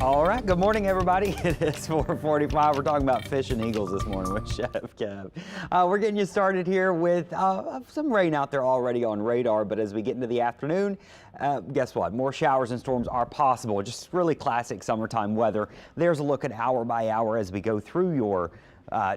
All right, good morning, everybody. It is 4:45. We're talking about fish and eagles this morning with Chef Kev. We're getting you started here with some rain out there already on radar, but as we get into the afternoon, guess what? More showers and storms are possible. Just really classic summertime weather. There's a look at hour by hour as we go through your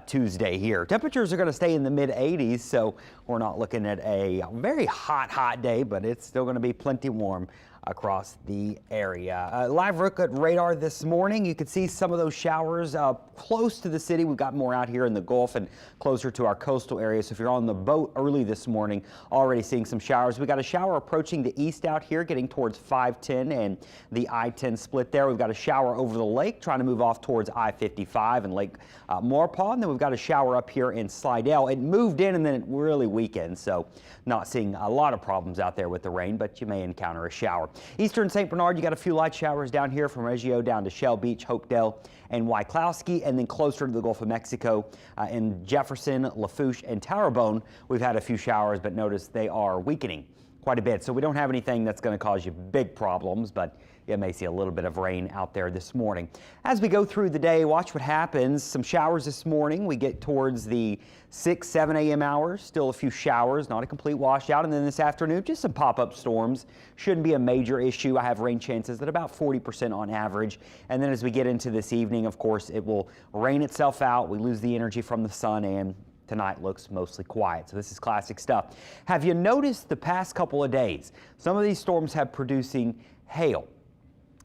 Tuesday here. Temperatures are going to stay in the mid 80s, so we're not looking at a very hot day, but it's still going to be plenty warm across the area. Live look at radar this morning. You can see some of those showers close to the city. We've got more out here in the Gulf and closer to our coastal areas. So if you're on the boat early this morning, already seeing some showers. We got a shower approaching the east out here, getting towards 510 and the I-10 split there. We've got a shower over the lake, trying to move off towards I-55 and Lake Maurepas. And then we've got a shower up here in Slidell. It moved in and then it really weakened. So not seeing a lot of problems out there with the rain, but you may encounter a shower. Eastern St. Bernard, you got a few light showers down here from Reggio down to Shell Beach, Hopedale, and Wyclowski, and then closer to the Gulf of Mexico in Jefferson, Lafourche, and Terrebonne. We've had a few showers, but notice they are weakening quite a bit. So we don't have anything that's going to cause you big problems, but you may see a little bit of rain out there this morning. As we go through the day, watch what happens. Some showers this morning. We get towards the 6, 7 a.m. hours. Still a few showers, not a complete washout. And then this afternoon, just some pop-up storms. Shouldn't be a major issue. I have rain chances at about 40% on average. And then as we get into this evening, of course, it will rain itself out. We lose the energy from the sun, and tonight looks mostly quiet. So this is classic stuff. Have you noticed the past couple of days, some of these storms have producing hail?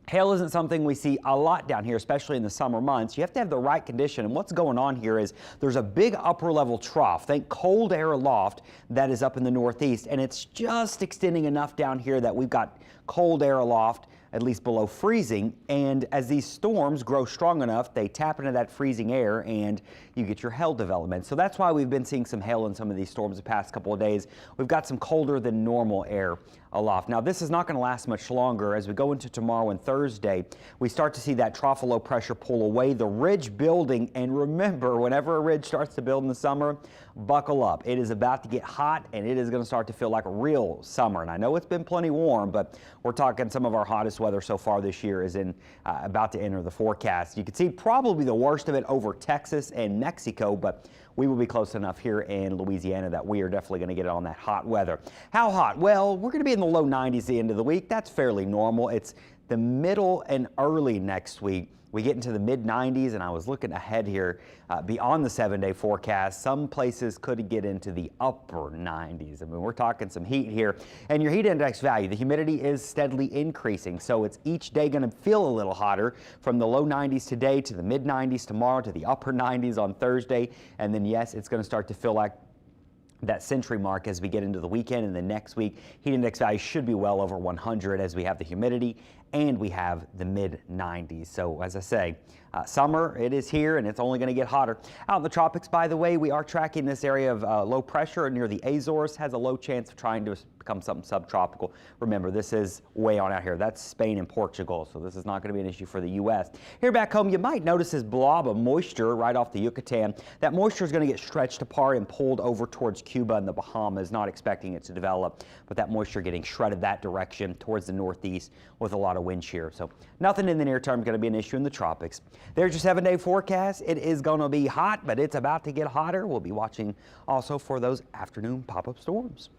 Hail isn't something we see a lot down here, especially in the summer months. You have to have the right condition. And what's going on here is there's a big upper level trough, think cold air aloft, that is up in the northeast. And it's just extending enough down here that we've got cold air aloft, at least below freezing. And as these storms grow strong enough, they tap into that freezing air and you get your hail development. So that's why we've been seeing some hail in some of these storms the past couple of days. We've got some colder than normal air aloft. Now this is not going to last much longer. As we go into tomorrow and Thursday, we start to see that trough of low pressure pull away, the ridge building. And remember, whenever a ridge starts to build in the summer, buckle up. It is about to get hot and it is going to start to feel like a real summer. And I know it's been plenty warm, but we're talking some of our hottest weather so far this year is about to enter the forecast. You can see probably the worst of it over Texas and Mexico, but we will be close enough here in Louisiana that we are definitely going to get on that hot weather. How hot? Well, we're going to be in the low 90s the end of the week. That's fairly normal. It's the middle and early next week. We get into the mid 90s, and I was looking ahead here beyond the 7-day forecast. Some places could get into the upper 90s. I mean, we're talking some heat here. And your heat index value, the humidity is steadily increasing. So it's each day going to feel a little hotter, from the low 90s today to the mid 90s tomorrow to the upper 90s on Thursday. And then, yes, it's going to start to feel like that century mark as we get into the weekend, and the next week heat index value should be well over 100 as we have the humidity and we have the mid 90s. So as I say, summer, it is here and it's only going to get hotter. Out in the tropics, by the way, we are tracking this area of low pressure near the Azores. Has a low chance of trying to become something subtropical. Remember, this is way on out here. That's Spain and Portugal, so this is not going to be an issue for the U.S. Here back home, you might notice this blob of moisture right off the Yucatan. That moisture is going to get stretched apart and pulled over towards Cuba and the Bahamas. Not expecting it to develop, but that moisture getting shredded that direction towards the northeast with a lot of wind shear. So nothing in the near term is going to be an issue in the tropics. There's your 7-day forecast. It is going to be hot, but it's about to get hotter. We'll be watching also for those afternoon pop-up storms.